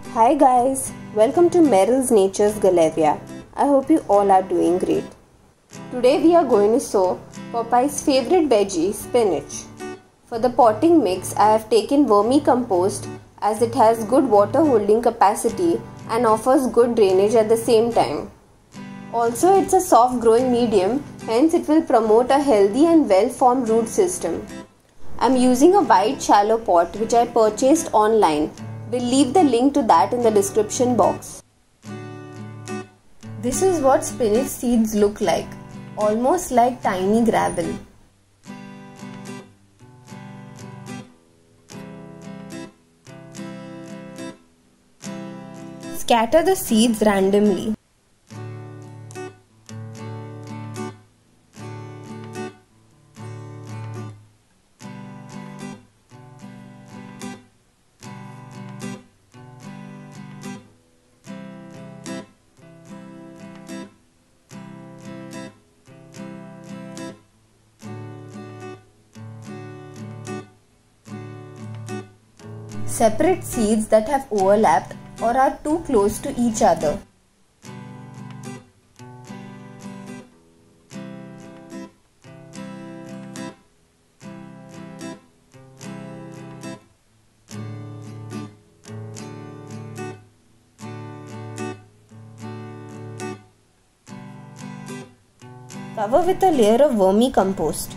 Hi guys, welcome to Merrill's Nature's Galleria. I hope you all are doing great. Today we are going to sow Popeye's favorite veggie, spinach. For the potting mix, I have taken vermicompost as it has good water holding capacity and offers good drainage at the same time. Also, it's a soft growing medium, hence it will promote a healthy and well formed root system. I'm using a wide shallow pot which I purchased online. We'll leave the link to that in the description box. This is what spinach seeds look like, almost like tiny gravel. Scatter the seeds randomly. Separate seeds that have overlapped or are too close to each other. Cover with a layer of vermicompost.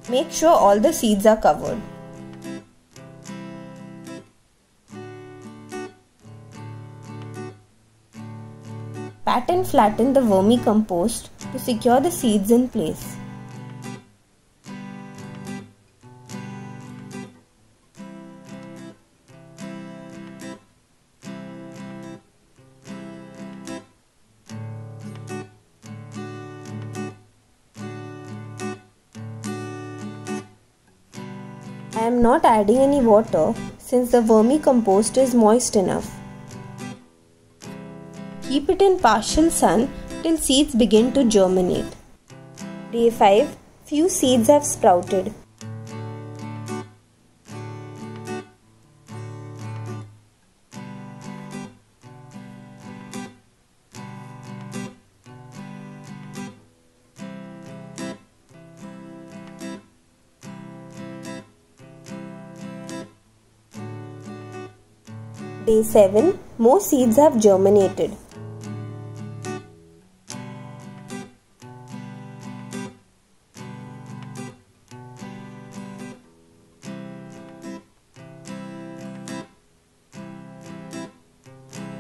Make sure all the seeds are covered. Pat and flatten the vermicompost to secure the seeds in place. I am not adding any water since the vermicompost is moist enough. Keep it in partial sun till seeds begin to germinate. Day 5. Few seeds have sprouted. Day 7. More seeds have germinated.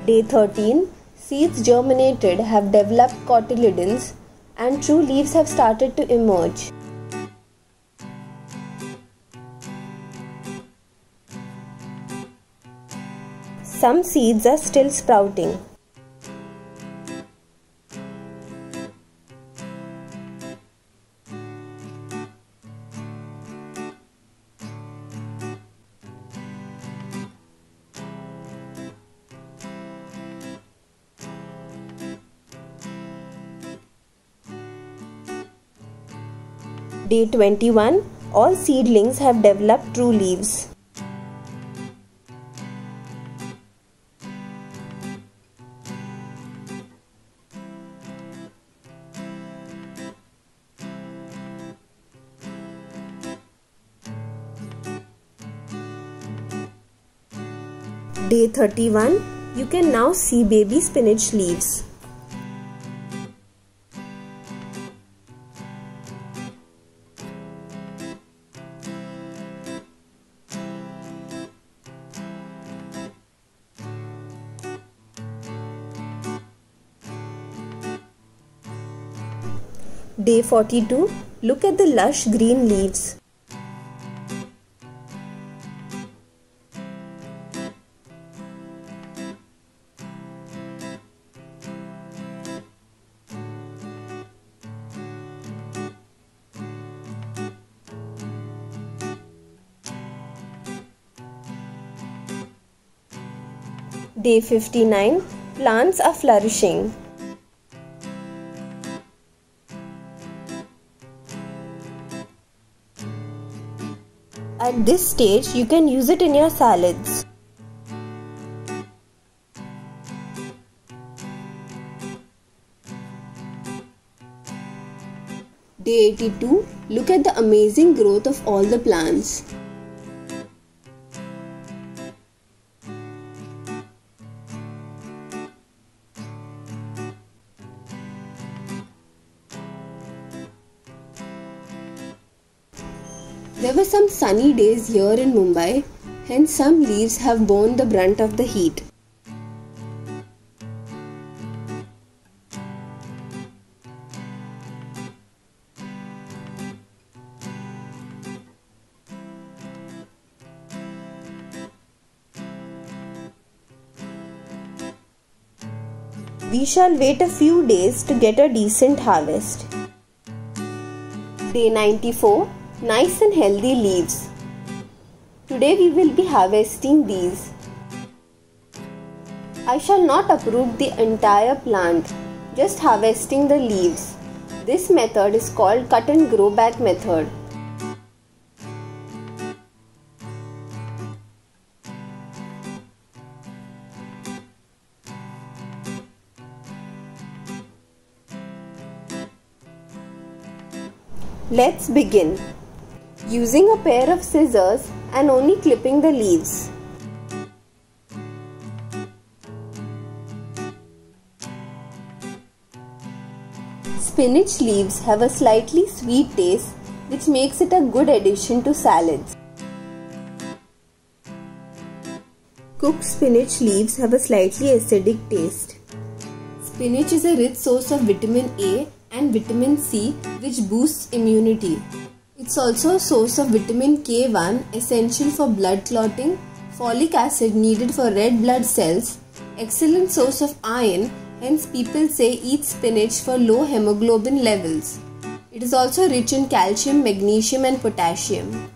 Day 13. Seeds germinated have developed cotyledons and true leaves have started to emerge. Some seeds are still sprouting. Day 21. All seedlings have developed true leaves. Day 31. You can now see baby spinach leaves. Day 42. Look at the lush green leaves. Day 59. Plants are flourishing. At this stage, you can use it in your salads. Day 82. Look at the amazing growth of all the plants. There were some sunny days here in Mumbai, hence some leaves have borne the brunt of the heat. We shall wait a few days to get a decent harvest. Day 94. Nice and healthy leaves. Today we will be harvesting these. I shall not uproot the entire plant, just harvesting the leaves. This method is called cut and grow back method. Let's begin. Using a pair of scissors and only clipping the leaves. Spinach leaves have a slightly sweet taste, which makes it a good addition to salads. Cooked spinach leaves have a slightly acidic taste. Spinach is a rich source of vitamin A and vitamin C, which boosts immunity. It's also a source of vitamin K1, essential for blood clotting, folic acid needed for red blood cells, excellent source of iron, hence people say eat spinach for low hemoglobin levels. It is also rich in calcium, magnesium and potassium.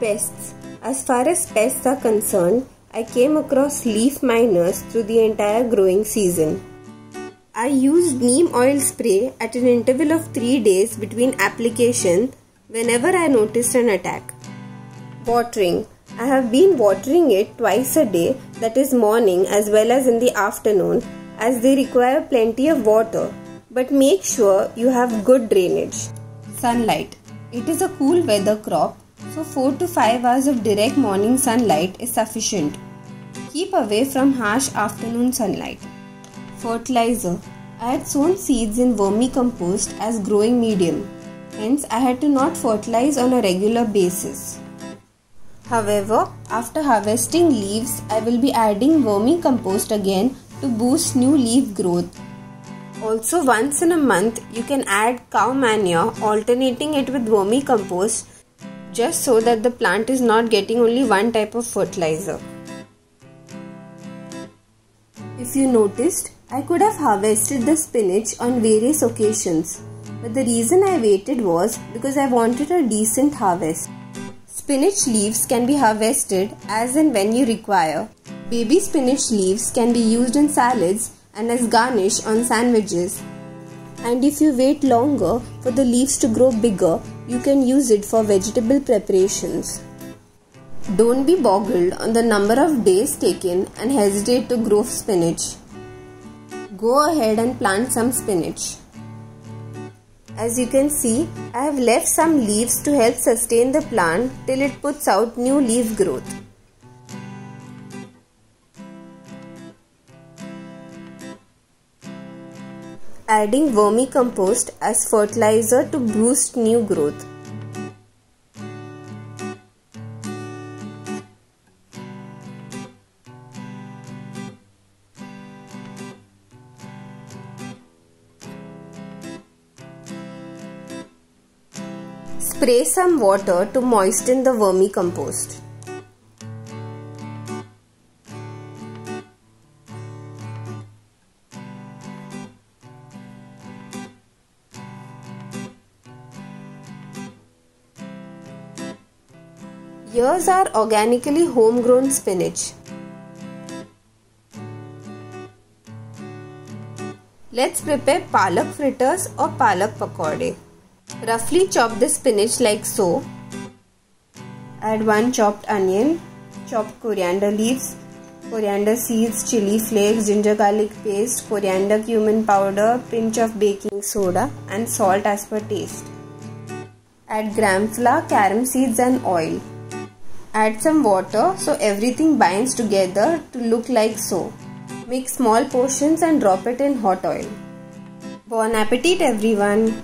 Pests. As far as pests are concerned, I came across leaf miners through the entire growing season. I used neem oil spray at an interval of 3 days between application whenever I noticed an attack. Watering. I have been watering it twice a day, that is morning as well as in the afternoon, as they require plenty of water, but make sure you have good drainage. Sunlight. It is a cool weather crop, so 4 to 5 hours of direct morning sunlight is sufficient. Keep away from harsh afternoon sunlight. Fertilizer. I had sown seeds in vermicompost as growing medium. Hence, I had to not fertilize on a regular basis. However, after harvesting leaves, I will be adding vermicompost again to boost new leaf growth. Also, once in a month, you can add cow manure, alternating it with vermicompost, just so that the plant is not getting only one type of fertilizer. If you noticed, I could have harvested the spinach on various occasions. But the reason I waited was because I wanted a decent harvest. Spinach leaves can be harvested as and when you require. Baby spinach leaves can be used in salads and as garnish on sandwiches. And if you wait longer for the leaves to grow bigger, you can use it for vegetable preparations. Don't be boggled on the number of days taken and hesitate to grow spinach. Go ahead and plant some spinach. As you can see, I have left some leaves to help sustain the plant till it puts out new leaf growth. Adding vermicompost as fertilizer to boost new growth. Spray some water to moisten the vermicompost. Here's our organically homegrown spinach. Let's prepare palak fritters or palak pakode. Roughly chop the spinach like so. Add 1 chopped onion, chopped coriander leaves, coriander seeds, chili flakes, ginger garlic paste, coriander cumin powder, pinch of baking soda and salt as per taste. Add gram flour, carom seeds and oil. Add some water so everything binds together to look like so. Make small portions and drop it in hot oil. Bon appetit everyone!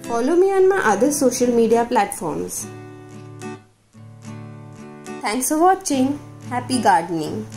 Follow me on my other social media platforms. Thanks for watching. Happy gardening.